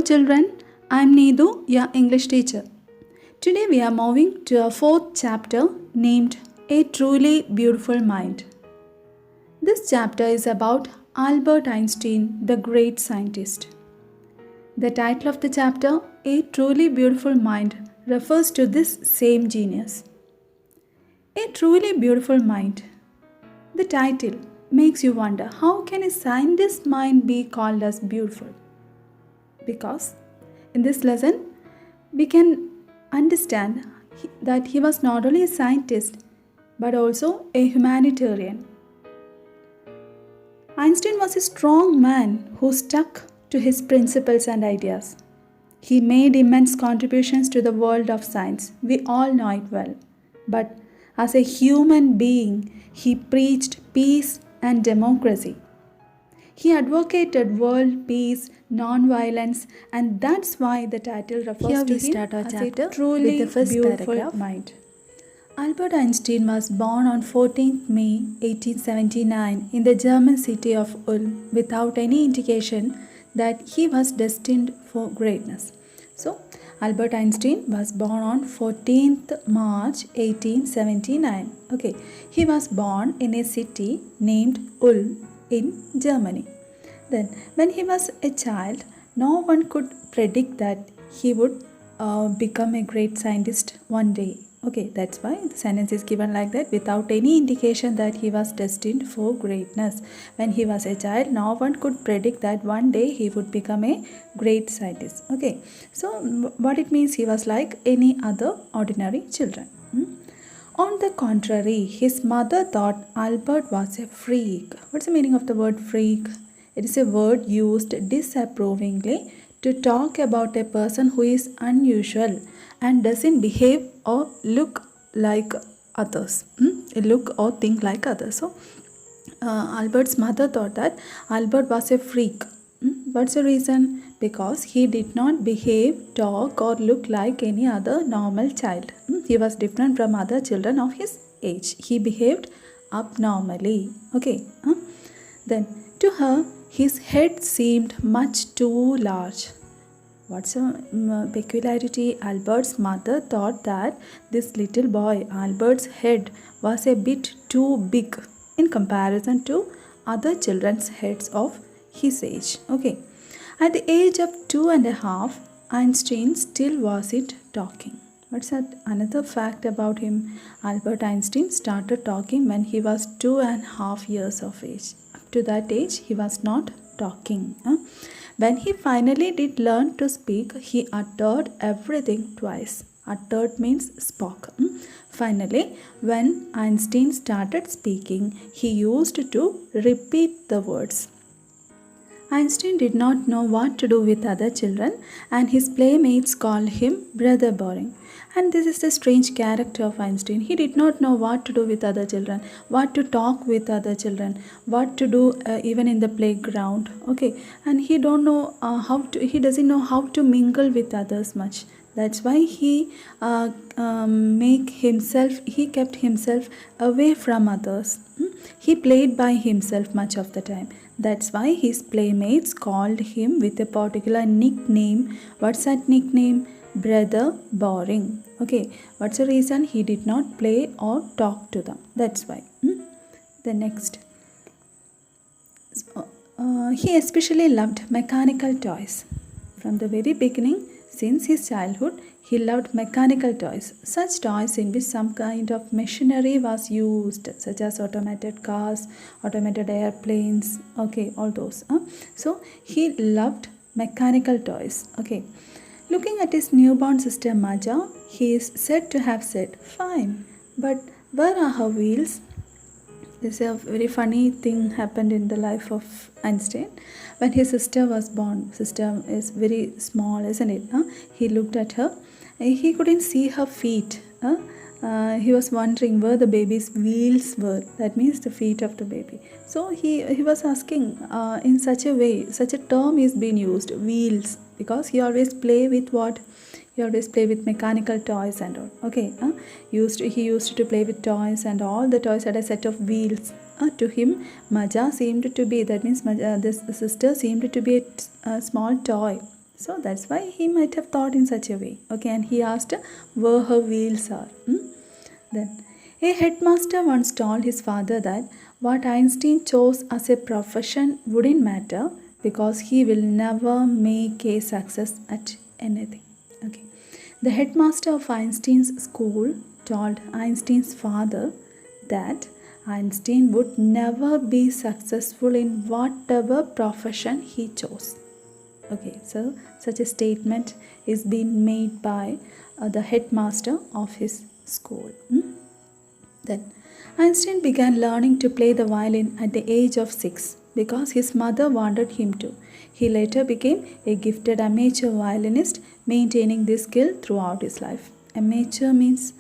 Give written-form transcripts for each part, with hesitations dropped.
children, I am Needu, your English teacher. Today we are moving to our fourth chapter named A Truly Beautiful Mind. This chapter is about Albert Einstein, the great scientist. The title of the chapter, A Truly Beautiful Mind, refers to this same genius. A truly beautiful mind. The title makes you wonder, how can a scientist's mind be called as beautiful? Because in this lesson, we can understand that he was not only a scientist but also a humanitarian. Einstein was a strong man who stuck to his principles and ideas. He made immense contributions to the world of science. We all know it well. But as a human being, he preached peace and democracy. He advocated world peace, non-violence, and that's why the title refers to him as a truly beautiful mind. Albert Einstein was born on 14th May 1879 in the German city of Ulm without any indication that he was destined for greatness. So, Albert Einstein was born on 14th March 1879. Okay, he was born in a city named Ulm in Germany. Then, when he was a child, no one could predict that he would become a great scientist one day. Okay, that's why the sentence is given like that, without any indication that he was destined for greatness. When he was a child, no one could predict that one day he would become a great scientist. Okay, so what it means, he was like any other ordinary children. On the contrary, his mother thought Albert was a freak. What's the meaning of the word freak? It is a word used disapprovingly to talk about a person who is unusual and doesn't behave or look like others. Look or think like others. So, Albert's mother thought that Albert was a freak. What's the reason? Because he did not behave, talk or look like any other normal child. He was different from other children of his age. He behaved abnormally. Okay. Then to her, his head seemed much too large. What's a peculiarity? Albert's mother thought that this little boy, Albert's head, was a bit too big in comparison to other children's heads of his age. Okay. At the age of 2.5, Einstein still wasn't talking. What's that? Another fact about him, Albert Einstein started talking when he was 2.5 years of age. Up to that age, he was not talking. When he finally did learn to speak, he uttered everything twice. Uttered means spoke. Finally, when Einstein started speaking, he used to repeat the words. Einstein did not know what to do with other children, and his playmates called him Brother Boring. And this is the strange character of Einstein. He did not know what to do with other children, what to talk with other children, what to do even in the playground. Okay, and he don't know he doesn't know how to mingle with others much. That's why he kept himself away from others. He played by himself much of the time. That's why his playmates called him with a particular nickname. What's that nickname? Brother Boring. Okay, what's the reason? He did not play or talk to them. That's why. The next. He especially loved mechanical toys. From the very beginning, since his childhood, he loved mechanical toys. Such toys in which some kind of machinery was used, such as automated cars, automated airplanes, okay, all those. So, he loved mechanical toys, okay. Looking at his newborn sister Maja, he is said to have said, "Fine, but where are her wheels?" This is a very funny thing happened in the life of Einstein. When his sister was born, sister is very small, isn't it? He looked at her. He couldn't see her feet. He was wondering where the baby's wheels were. That means the feet of the baby. So he was asking in such a way, such a term is being used, wheels, because he always play with what? He always play with mechanical toys and all. Okay, he used to play with toys, and all the toys had a set of wheels. To him, Maja seemed to be, that means this sister seemed to be a small toy. So that's why he might have thought in such a way. Okay, and he asked where her wheels are. Then, a headmaster once told his father that what Einstein chose as a profession wouldn't matter because he will never make a success at anything. Okay. The headmaster of Einstein's school told Einstein's father that Einstein would never be successful in whatever profession he chose. Okay, so such a statement is being made by the headmaster of his school. Then Einstein began learning to play the violin at the age of 6 because his mother wanted him to. He later became a gifted amateur violinist, maintaining this skill throughout his life. Amateur means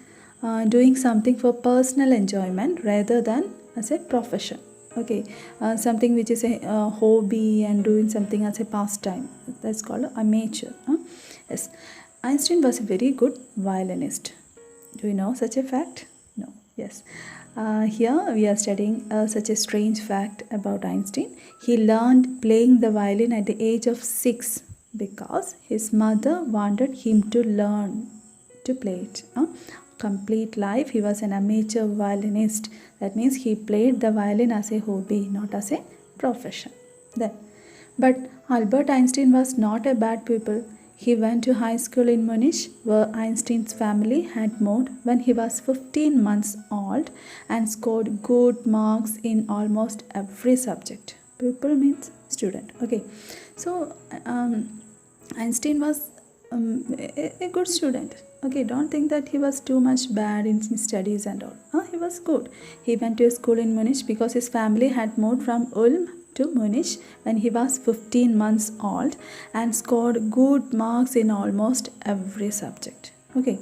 doing something for personal enjoyment rather than as a profession. Okay, something which is a hobby and doing something as a pastime, that's called amateur. Yes, Einstein was a very good violinist. Do you know such a fact? No. Yes. Here we are studying such a strange fact about Einstein. He learned playing the violin at the age of 6 because his mother wanted him to learn to play it. Complete life he was an amateur violinist. That means he played the violin as a hobby, not as a profession. But Albert Einstein was not a bad pupil. He went to high school in Munich, where Einstein's family had moved when he was 15 months old and scored good marks in almost every subject. Pupil means student. Okay, so Einstein was a good student. Okay, don't think that he was too much bad in his studies and all. He was good. He went to a school in Munich because his family had moved from Ulm to Munich when he was 15 months old and scored good marks in almost every subject. Okay.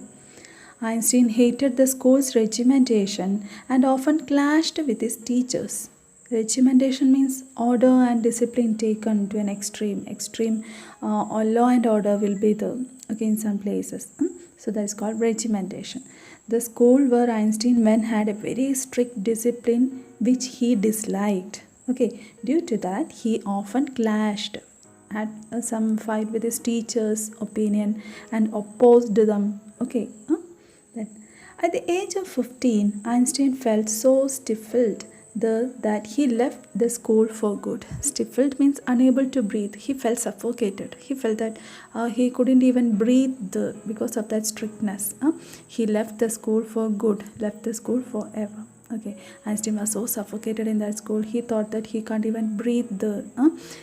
Einstein hated the school's regimentation and often clashed with his teachers. Regimentation means order and discipline taken to an extreme. Law and order will be there, okay, in some places. So that is called regimentation. The school where Einstein went had a very strict discipline which he disliked. Okay, due to that he often clashed, had some fight with his teachers' opinion and opposed them. Okay, then at the age of 15, Einstein felt so stifled that he left the school for good. Stifled means unable to breathe. He felt suffocated. He felt that he couldn't even breathe because of that strictness. He left the school for good, left the school forever. Okay, Einstein was so suffocated in that school. He thought that he can't even breathe there.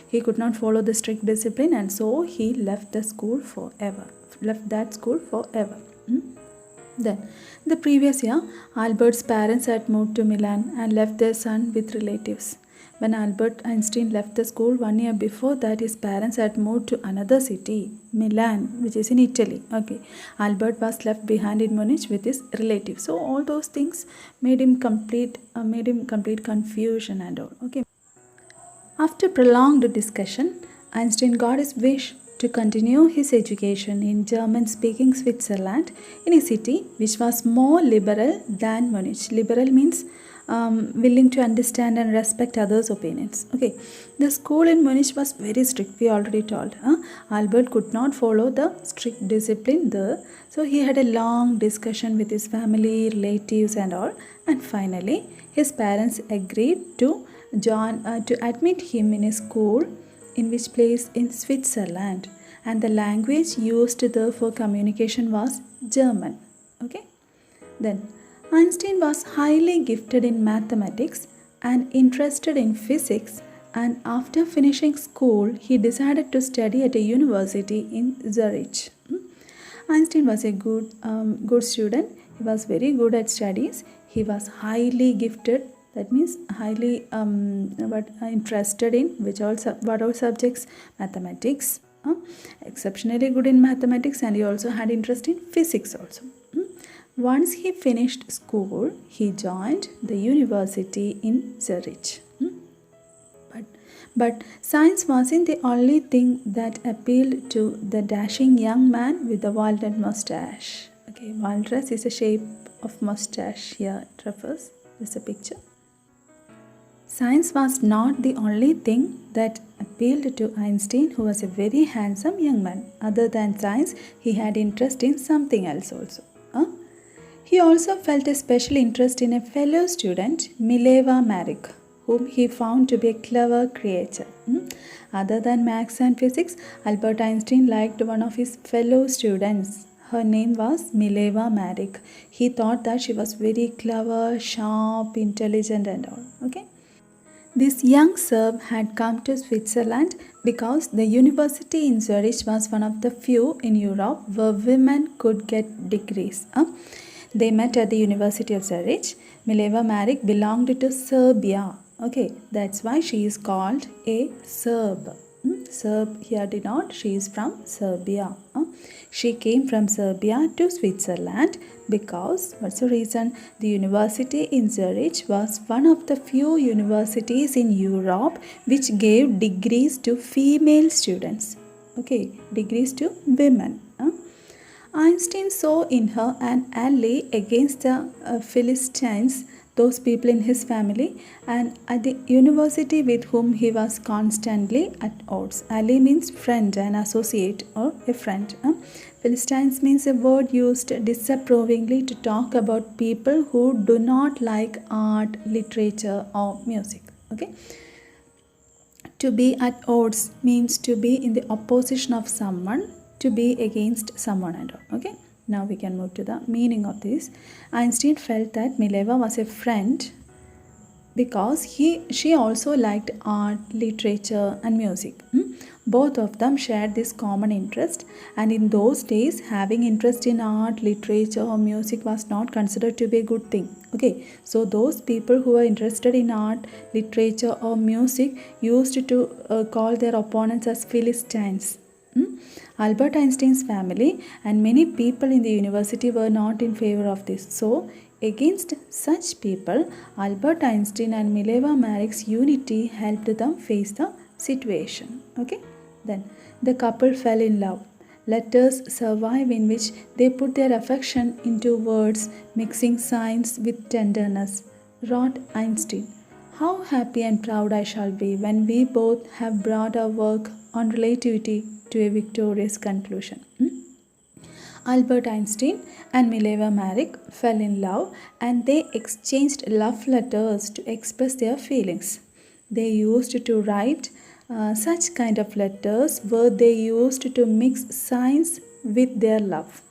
He could not follow the strict discipline, and so he left the school forever. Left that school forever. Then, the previous year, Albert's parents had moved to Milan and left their son with relatives. When Albert Einstein left the school 1 year before that, his parents had moved to another city, Milan, which is in Italy. Okay, Albert was left behind in Munich with his relatives. So all those things made him complete confusion and all. Okay. After prolonged discussion, Einstein got his wish to continue his education in German-speaking Switzerland in a city which was more liberal than Munich. Liberal means willing to understand and respect others' opinions. Okay, the school in Munich was very strict. We already told. Albert could not follow the strict discipline there, so he had a long discussion with his family, relatives, and all. And finally, his parents agreed to admit him in a school in which place in Switzerland, and the language used there for communication was German. Okay, then Einstein was highly gifted in mathematics and interested in physics, and after finishing school he decided to study at a university in Zurich. Einstein was a good student. He was very good at studies. He was highly gifted. That means highly interested in what all subjects? Mathematics. Exceptionally good in mathematics, and he also had interest in physics also. Once he finished school, he joined the university in Zurich. But science wasn't the only thing that appealed to the dashing young man with the walnut mustache. Okay, walrus is a shape of mustache here. It refers. This is a picture. Science was not the only thing that appealed to Einstein, who was a very handsome young man. Other than science, he had interest in something else also. He also felt a special interest in a fellow student, Mileva Maric, whom he found to be a clever creature. Other than maths and physics, Albert Einstein liked one of his fellow students. Her name was Mileva Maric. He thought that she was very clever, sharp, intelligent and all. Okay. This young Serb had come to Switzerland because the university in Zurich was one of the few in Europe where women could get degrees. They met at the University of Zurich. Mileva Maric belonged to Serbia. Okay, that's why she is called a Serb. Serb here denote she is from Serbia. She came from Serbia to Switzerland because, what's the reason? The university in Zurich was one of the few universities in Europe which gave degrees to female students. Okay, degrees to women. Einstein saw in her an ally against the Philistines, those people in his family, and at the university with whom he was constantly at odds. Ally means friend, an associate or a friend. Philistines means a word used disapprovingly to talk about people who do not like art, literature or music. Okay. To be at odds means to be in the opposition of someone, to be against someone and all. Okay. Now we can move to the meaning of this. Einstein felt that Mileva was a friend because she also liked art, literature and music. Both of them shared this common interest, and in those days having interest in art, literature or music was not considered to be a good thing. Okay, so those people who were interested in art, literature or music used to call their opponents as Philistines. Albert Einstein's family and many people in the university were not in favor of this. So, against such people, Albert Einstein and Mileva Maric's unity helped them face the situation. Okay? Then, the couple fell in love. Letters survive in which they put their affection into words, mixing science with tenderness. Wrote Einstein, "How happy and proud I shall be when we both have brought our work on relativity to a victorious conclusion." Albert Einstein and Mileva Maric fell in love and they exchanged love letters to express their feelings. They used to write such kind of letters where they used to mix science with their love.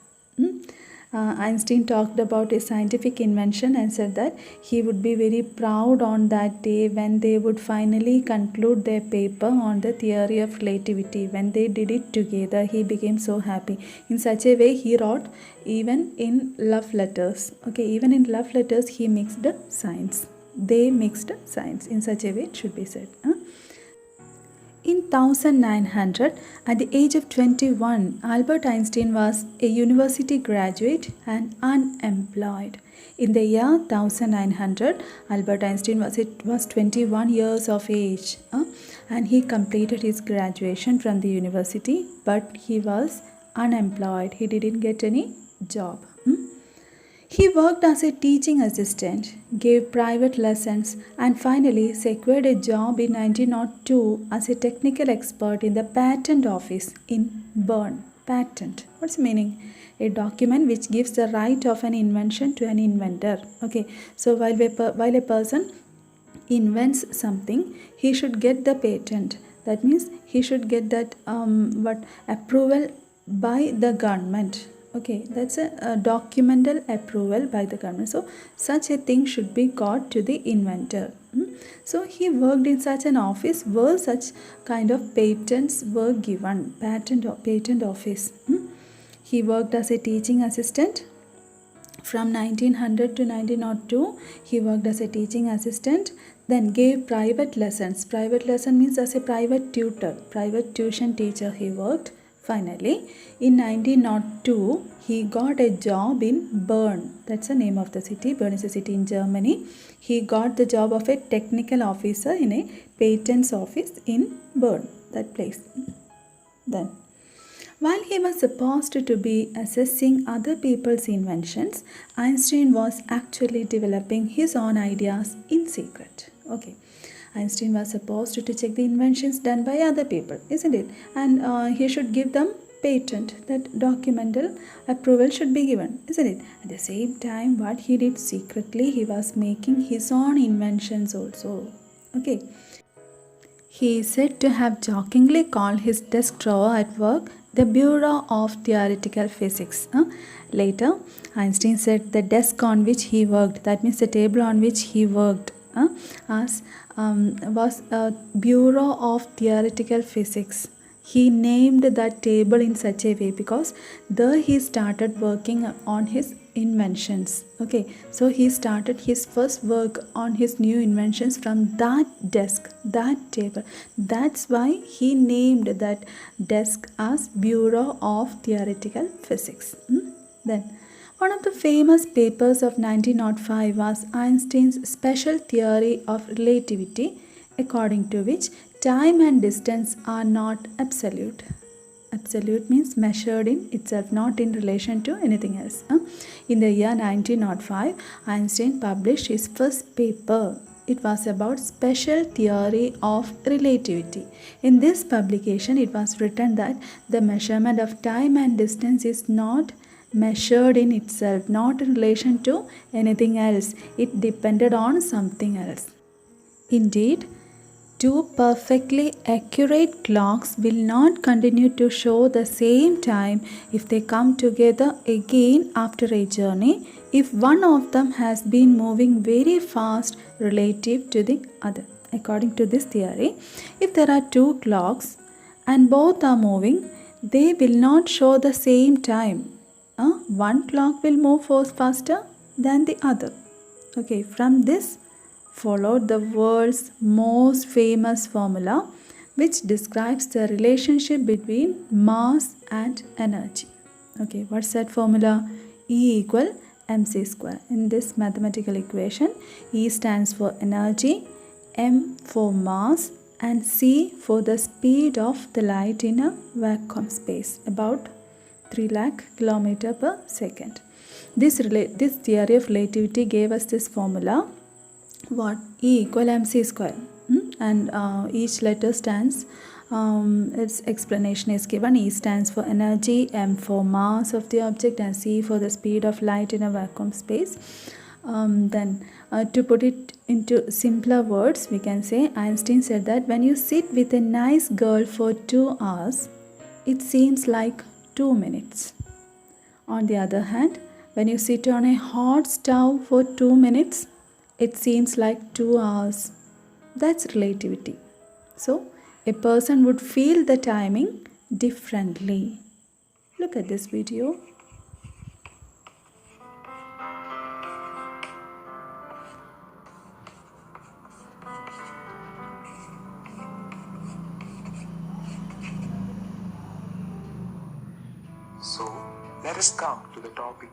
Einstein talked about a scientific invention and said that he would be very proud on that day when they would finally conclude their paper on the theory of relativity. When they did it together, he became so happy. In such a way, he wrote even in love letters. Okay, even in love letters, he mixed science. They mixed science. In such a way, it should be said. In 1900, at the age of 21, Albert Einstein was a university graduate and unemployed. In the year 1900, Albert Einstein was 21 years of age and he completed his graduation from the university, but he was unemployed. He didn't get any job. He worked as a teaching assistant, gave private lessons, and finally secured a job in 1902 as a technical expert in the patent office in Bern. Patent. What's the meaning? A document which gives the right of an invention to an inventor. Okay, so while a person invents something, he should get the patent. That means he should get that approval by the government. Okay, that's a documental approval by the government. So, such a thing should be got to the inventor. So, he worked in such an office where such kind of patents were given. Patent office. He worked as a teaching assistant. From 1900 to 1902, he worked as a teaching assistant. Then gave private lessons. Private lesson means as a private tutor, private tuition teacher he worked. Finally, in 1902, he got a job in Bern. That's the name of the city. Bern is a city in Germany. He got the job of a technical officer in a patents office in Bern, that place. Then, while he was supposed to be assessing other people's inventions, Einstein was actually developing his own ideas in secret. Okay. Einstein was supposed to check the inventions done by other people, isn't it? And he should give them patent, that documental approval should be given, isn't it? At the same time, what he did secretly, he was making his own inventions also. Okay. He is said to have jokingly called his desk drawer at work the Bureau of Theoretical Physics. Later, Einstein said the desk on which he worked, that means the table on which he worked, as was a Bureau of Theoretical Physics. He named that table in such a way because there he started working on his inventions. Okay, so he started his first work on his new inventions from that desk, that table. That's why he named that desk as Bureau of Theoretical Physics. Then one of the famous papers of 1905 was Einstein's special theory of relativity, according to which time and distance are not absolute. Absolute means measured in itself, not in relation to anything else. In the year 1905, Einstein published his first paper. It was about special theory of relativity. In this publication, it was written that the measurement of time and distance is not measured in itself, not in relation to anything else. It depended on something else. Indeed, two perfectly accurate clocks will not continue to show the same time if they come together again after a journey if one of them has been moving very fast relative to the other. According to this theory, if there are two clocks and both are moving, they will not show the same time. One clock will move faster than the other. Okay, from this followed the world's most famous formula, which describes the relationship between mass and energy. Okay, what's that formula? E equal mc square. In this mathematical equation, E stands for energy, m for mass, and c for the speed of the light in a vacuum space, about 3 lakh kilometer per second. This theory of relativity gave us this formula, what? E equal mc square. And each letter stands, its explanation is given. E stands for energy, m for mass of the object, and c for the speed of light in a vacuum space. Then to put it into simpler words, we can say Einstein said that when you sit with a nice girl for 2 hours, it seems like 2 minutes. On the other hand, when you sit on a hot stove for 2 minutes, it seems like 2 hours. That's relativity. So, a person would feel the timing differently. Look at this video. So, let us come to the topic.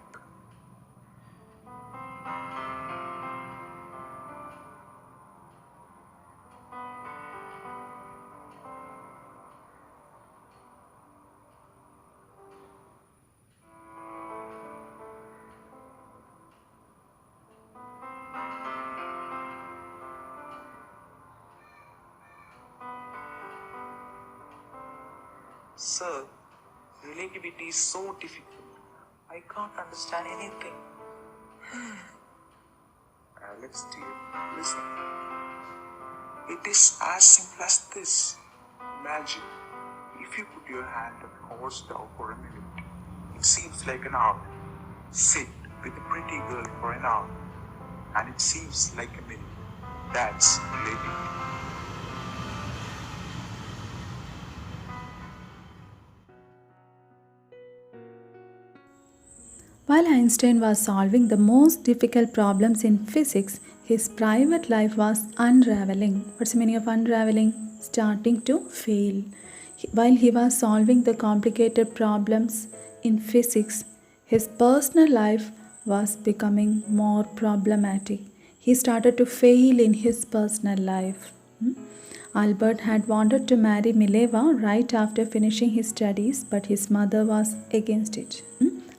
Sir, relativity is so difficult. I can't understand anything. Alex, dear, listen. It is as simple as this. Imagine, if you put your hand on a hot stove for a minute, it seems like an hour. Sit with a pretty girl for an hour, and it seems like a minute. That's relativity. While Einstein was solving the most difficult problems in physics, his private life was unraveling. What's the meaning of unraveling? Starting to fail. While he was solving the complicated problems in physics, his personal life was becoming more problematic. He started to fail in his personal life. Albert had wanted to marry Mileva right after finishing his studies, but his mother was against it.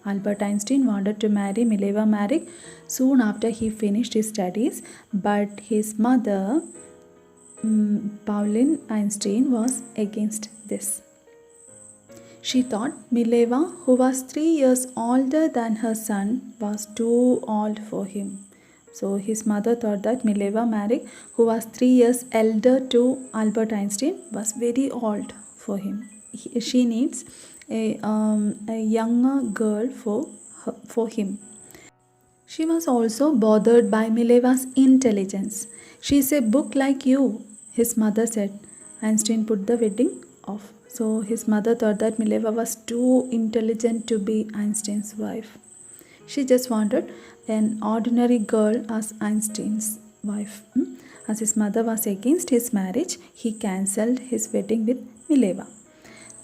Albert Einstein wanted to marry Mileva Maric soon after he finished his studies, but his mother Pauline Einstein was against this. She thought Mileva, who was 3 years older than her son, was too old for him. So his mother thought that Mileva Marik, who was 3 years elder to Albert Einstein, was very old for him. She needs a younger girl for him. She was also bothered by Mileva's intelligence. She's a book like you, his mother said. Einstein put the wedding off. So his mother thought that Mileva was too intelligent to be Einstein's wife. She just wanted an ordinary girl as Einstein's wife. As his mother was against his marriage, he cancelled his wedding with Mileva.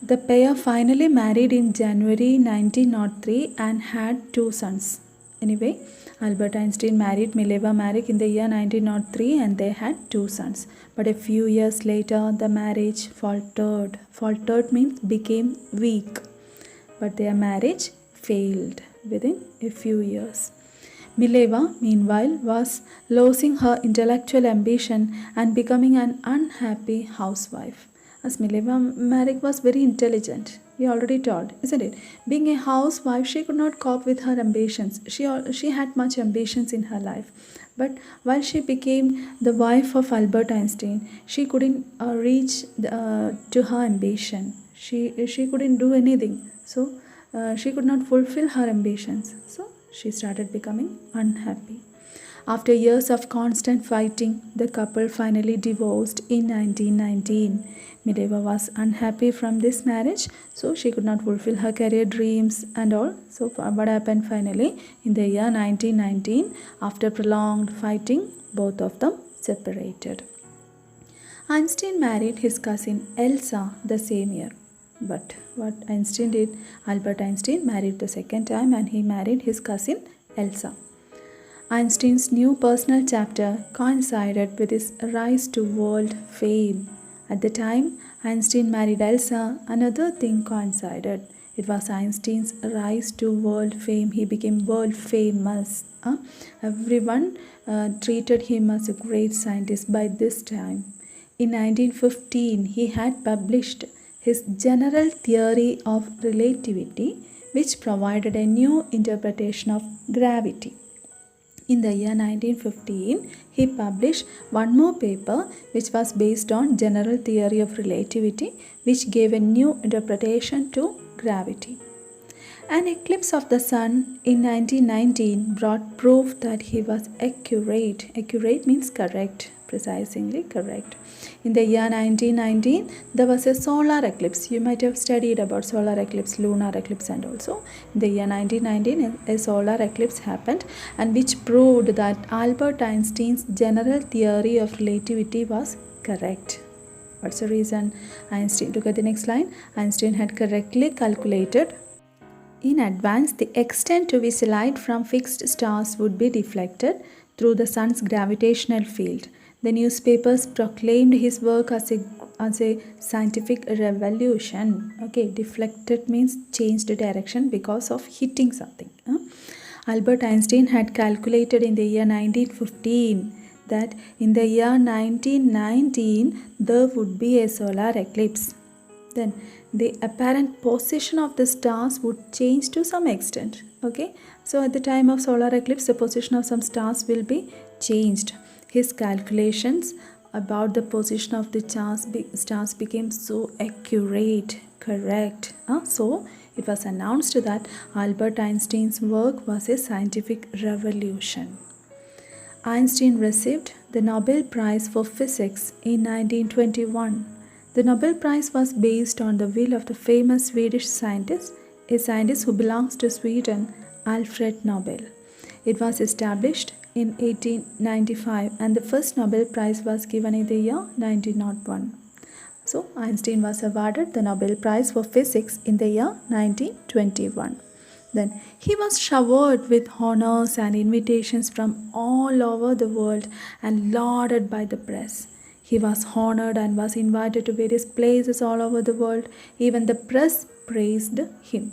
The pair finally married in January 1903 and had 2 sons. Anyway, Albert Einstein married Mileva Marik in the year 1903 and they had 2 sons. But a few years later, the marriage faltered. Faltered means became weak. But their marriage failed within a few years. Mileva, meanwhile, was losing her intellectual ambition and becoming an unhappy housewife. As Mileva Marik was very intelligent, we already told, isn't it? Being a housewife, she could not cope with her ambitions. She had much ambitions in her life. But while she became the wife of Albert Einstein, she couldn't reach to her ambition. She couldn't do anything. So she could not fulfill her ambitions. So she started becoming unhappy. After years of constant fighting, the couple finally divorced in 1919. Mileva was unhappy from this marriage, so she could not fulfill her career dreams and all. So what happened finally? In the year 1919, after prolonged fighting, both of them separated. Einstein married his cousin Elsa the same year. But what Einstein did, Albert Einstein married the second time and he married his cousin Elsa. Einstein's new personal chapter coincided with his rise to world fame. At the time Einstein married Elsa, another thing coincided. It was Einstein's rise to world fame. He became world famous. Everyone treated him as a great scientist by this time. In 1915, he had published his general theory of relativity, which provided a new interpretation of gravity. In the year 1915, he published one more paper which was based on general theory of relativity, which gave a new interpretation to gravity. An eclipse of the sun in 1919 brought proof that he was accurate. Accurate means correct, precisely correct. In the year 1919, there was a solar eclipse. You might have studied about solar eclipse, lunar eclipse and also. In the year 1919, a solar eclipse happened and which proved that Albert Einstein's general theory of relativity was correct. What's the reason? Einstein, look at the next line. Einstein had correctly calculated in advance the extent to which light from fixed stars would be deflected through the sun's gravitational field. The newspapers proclaimed his work as a scientific revolution. Okay, deflected means changed direction because of hitting something. Albert Einstein had calculated in the year 1915 that in the year 1919 there would be a solar eclipse. Then the apparent position of the stars would change to some extent. Okay, so at the time of solar eclipse, the position of some stars will be changed. His calculations about the position of the stars became so accurate, correct. So it was announced that Albert Einstein's work was a scientific revolution. Einstein received the Nobel Prize for Physics in 1921. The Nobel Prize was based on the will of the famous Swedish scientist, a scientist who belongs to Sweden, Alfred Nobel. It was established in 1895 and the first Nobel Prize was given in the year 1901. So Einstein was awarded the Nobel Prize for Physics in the year 1921. Then he was showered with honors and invitations from all over the world and lauded by the press. He was honored and was invited to various places all over the world. Even the press praised him.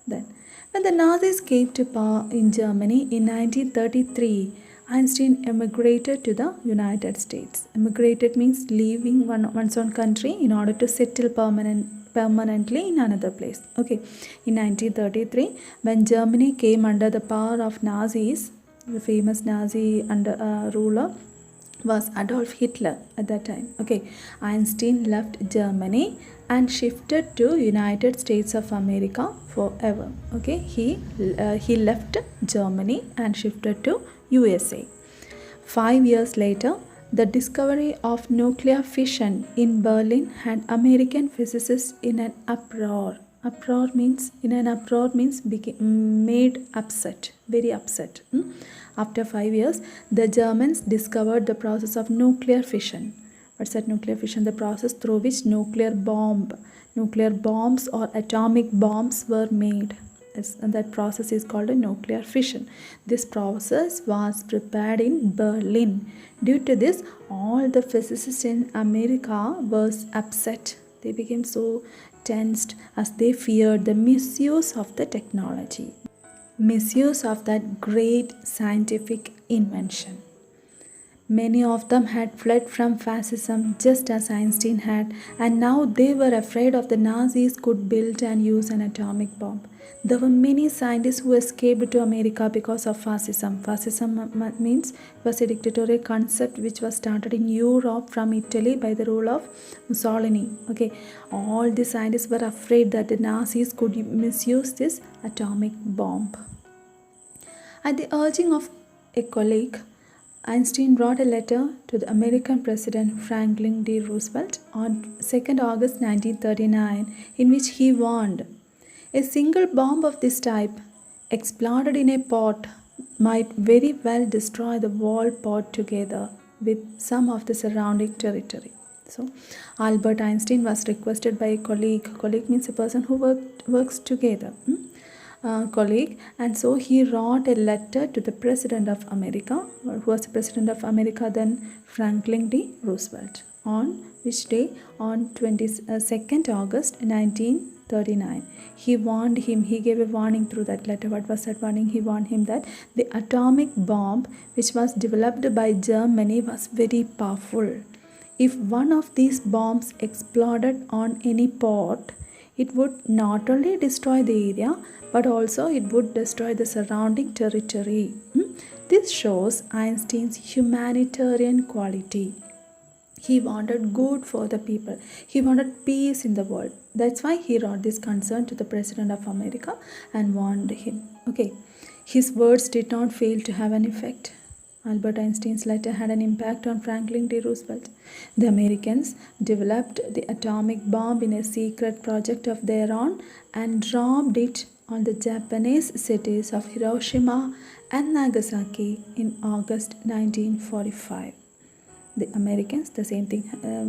Then when the Nazis came to power in Germany in 1933, Einstein emigrated to the United States. Emigrated means leaving one's own country in order to settle permanently in another place. Okay, in 1933, when Germany came under the power of Nazis, the famous Nazi ruler was Adolf Hitler at that time. Okay, Einstein left Germany and shifted to United States of America forever. Okay, he left Germany and shifted to USA. 5 years later, the discovery of nuclear fission in Berlin had American physicists in an uproar. Made upset, very upset. After 5 years, the Germans discovered the process of nuclear fission. What's that nuclear fission? The process through which nuclear bombs or atomic bombs were made. And that process is called a nuclear fission. This process was prepared in Berlin. Due to this, all the physicists in America was upset. They became so tensed as they feared the misuse of the technology, misuse of that great scientific invention. Many of them had fled from fascism just as Einstein had, and now they were afraid of the Nazis could build and use an atomic bomb. There were many scientists who escaped to America because of fascism. Fascism means was a dictatorial concept which was started in Europe from Italy by the rule of Mussolini. Okay, all the scientists were afraid that the Nazis could misuse this atomic bomb. At the urging of a colleague, Einstein wrote a letter to the American President Franklin D. Roosevelt on 2nd August 1939 in which he warned, a single bomb of this type exploded in a pot might very well destroy the whole pot together with some of the surrounding territory. So, Albert Einstein was requested by a colleague. Colleague means a person who works together. Colleague, and so he wrote a letter to the President of America, who was the President of America then, Franklin D. Roosevelt, on which day? On 22nd August 1939. He warned him, he gave a warning through that letter. What was that warning? He warned him that the atomic bomb which was developed by Germany was very powerful. If one of these bombs exploded on any pot, it would not only destroy the area, but also it would destroy the surrounding territory. This shows Einstein's humanitarian quality. He wanted good for the people. He wanted peace in the world. That's why he wrote this concern to the President of America and warned him. Okay, his words did not fail to have an effect. Albert Einstein's letter had an impact on Franklin D. Roosevelt. The Americans developed the atomic bomb in a secret project of their own and dropped it on the Japanese cities of Hiroshima and Nagasaki in August 1945. The Americans, the same thing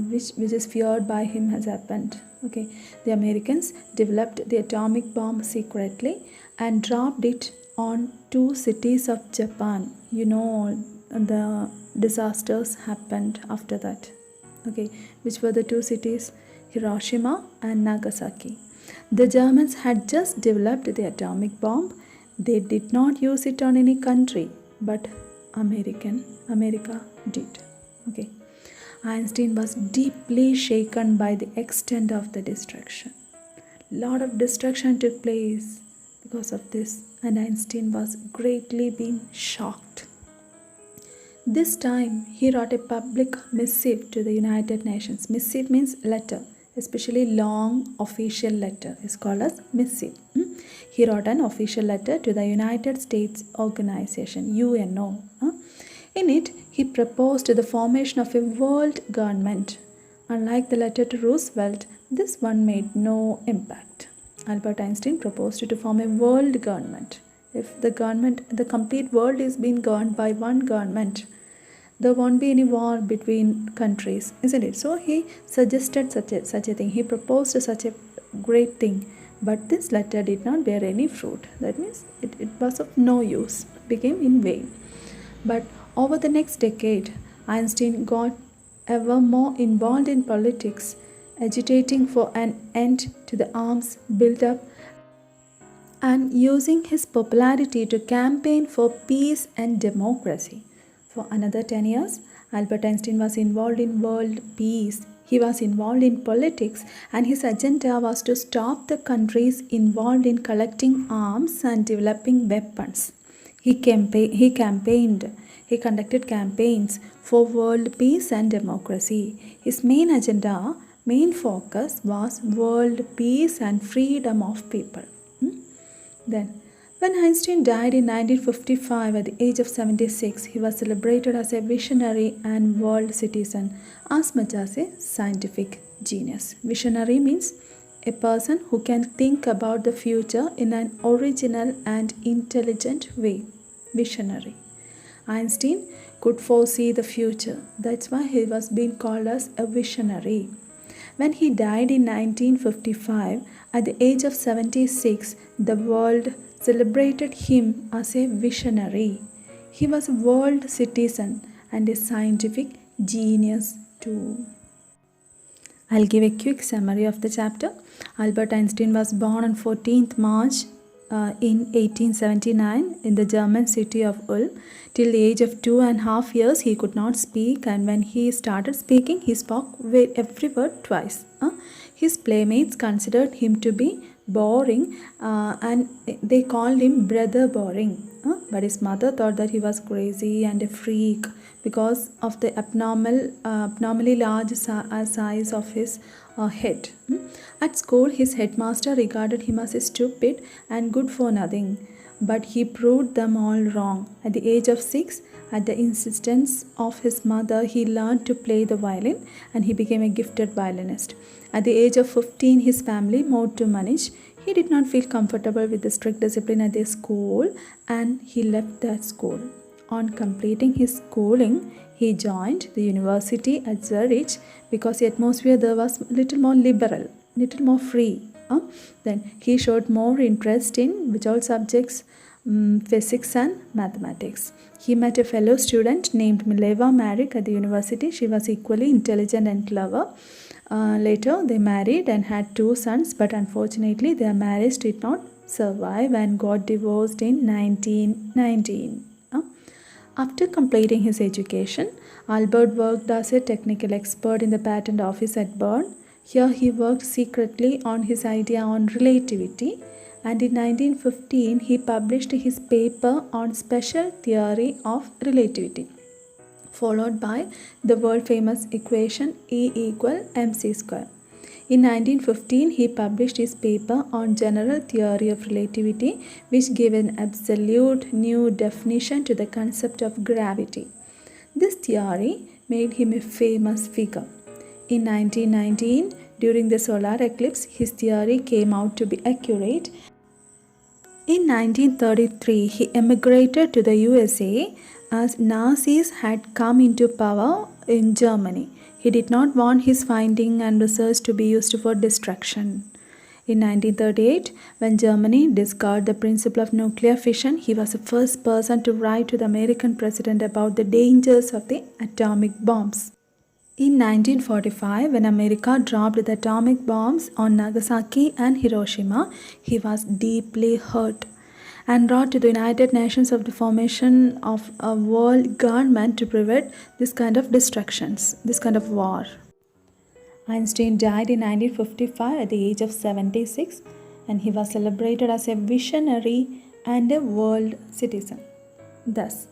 which is feared by him has happened. Okay, the Americans developed the atomic bomb secretly and dropped it on 2 cities of Japan. You know, the disasters happened after that. Okay, which were the 2 cities? Hiroshima and Nagasaki. The Germans had just developed the atomic bomb. They did not use it on any country, but America did. Okay, Einstein was deeply shaken by the extent of the destruction. Lot of destruction took place because of this, and Einstein was greatly being shocked. This time, he wrote a public missive to the United Nations. Missive means letter, especially long official letter is called as missive. He wrote an official letter to the United States Organization, UNO. In it, he proposed the formation of a world government. Unlike the letter to Roosevelt, this one made no impact. Albert Einstein proposed to form a world government. If the complete world is being governed by one government, there won't be any war between countries, isn't it? So he suggested such a thing. He proposed such a great thing. But this letter did not bear any fruit. That means it was of no use, became in vain. But over the next decade, Einstein got ever more involved in politics, agitating for an end to the arms build-up and using his popularity to campaign for peace and democracy. For another 10 years, Albert Einstein was involved in world peace. He was involved in politics, and his agenda was to stop the countries involved in collecting arms and developing weapons. He conducted campaigns for world peace and democracy. His main focus was world peace and freedom of people. Then, when Einstein died in 1955 at the age of 76, he was celebrated as a visionary and world citizen as much as a scientific genius. Visionary means a person who can think about the future in an original and intelligent way. Visionary. Einstein could foresee the future. That's why he was being called as a visionary. When he died in 1955 at the age of 76, the world celebrated him as a visionary. He was a world citizen and a scientific genius too. I'll give a quick summary of the chapter. Albert Einstein was born on 14th March in 1879 in the German city of Ulm. Till the age of 2.5 years, he could not speak, and when he started speaking, he spoke every word twice. His playmates considered him to be boring, and they called him Brother Boring. But his mother thought that he was crazy and a freak because of the abnormally large size of his head. At school, his headmaster regarded him as stupid and good for nothing, but he proved them all wrong. At the age of 6, at the insistence of his mother, he learned to play the violin and he became a gifted violinist. At the age of 15, his family moved to Munich. He did not feel comfortable with the strict discipline at their school and he left that school. On completing his schooling, he joined the university at Zurich because the atmosphere there was a little more liberal, little more free. Then he showed more interest in which all subjects, physics and mathematics. He met a fellow student named Mileva Maric at the university. She was equally intelligent and clever. Later, they married and had 2 sons, but unfortunately, their marriage did not survive and got divorced in 1919. After completing his education, Albert worked as a technical expert in the patent office at Bern. Here, he worked secretly on his idea on relativity, and in 1915, he published his paper on special theory of relativity, followed by the world-famous equation E equal mc square. In 1915, he published his paper on general theory of relativity, which gave an absolute new definition to the concept of gravity. This theory made him a famous figure. In 1919, during the solar eclipse, his theory came out to be accurate. In 1933, he emigrated to the USA as Nazis had come into power in Germany. He did not want his finding and research to be used for destruction. In 1938, when Germany discovered the principle of nuclear fission, he was the first person to write to the American president about the dangers of the atomic bombs. In 1945, when America dropped the atomic bombs on Nagasaki and Hiroshima, he was deeply hurt and wrote to the United Nations of the formation of a world government to prevent this kind of destructions, this kind of war. Einstein died in 1955 at the age of 76, and he was celebrated as a visionary and a world citizen. Thus,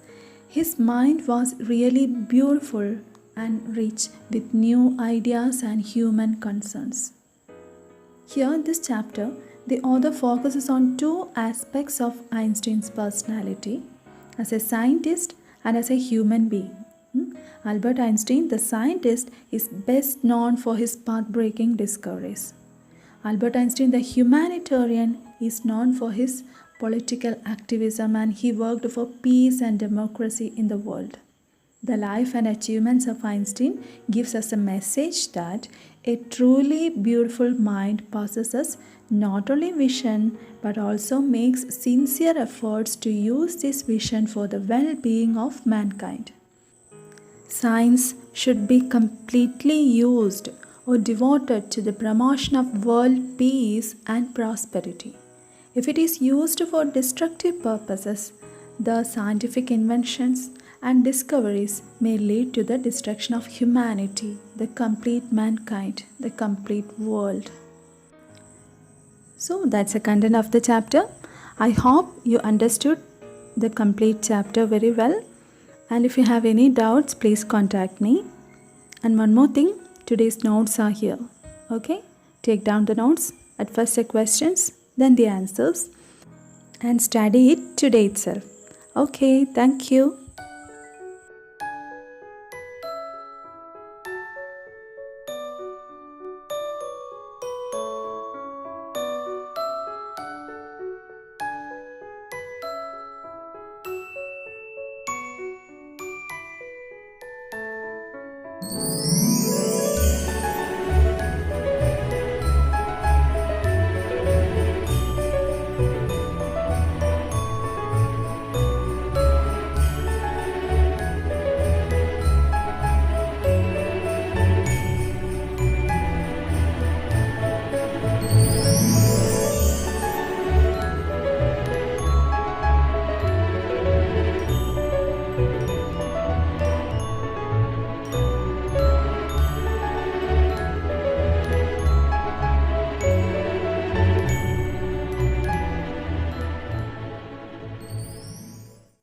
his mind was really beautiful and rich with new ideas and human concerns. Here in this chapter, the author focuses on 2 aspects of Einstein's personality, as a scientist and as a human being. Albert Einstein, the scientist, is best known for his path-breaking discoveries. Albert Einstein, the humanitarian, is known for his political activism, and he worked for peace and democracy in the world. The life and achievements of Einstein gives us a message that a truly beautiful mind possesses not only vision but also makes sincere efforts to use this vision for the well-being of mankind. Science should be completely used or devoted to the promotion of world peace and prosperity. If it is used for destructive purposes, the scientific inventions and discoveries may lead to the destruction of humanity, the complete mankind, the complete world. So that's the content of the chapter. I hope you understood the complete chapter very well. And if you have any doubts, please contact me. And one more thing, today's notes are here. Okay? Take down the notes. At first the questions, then the answers. And study it today itself. Okay, thank you.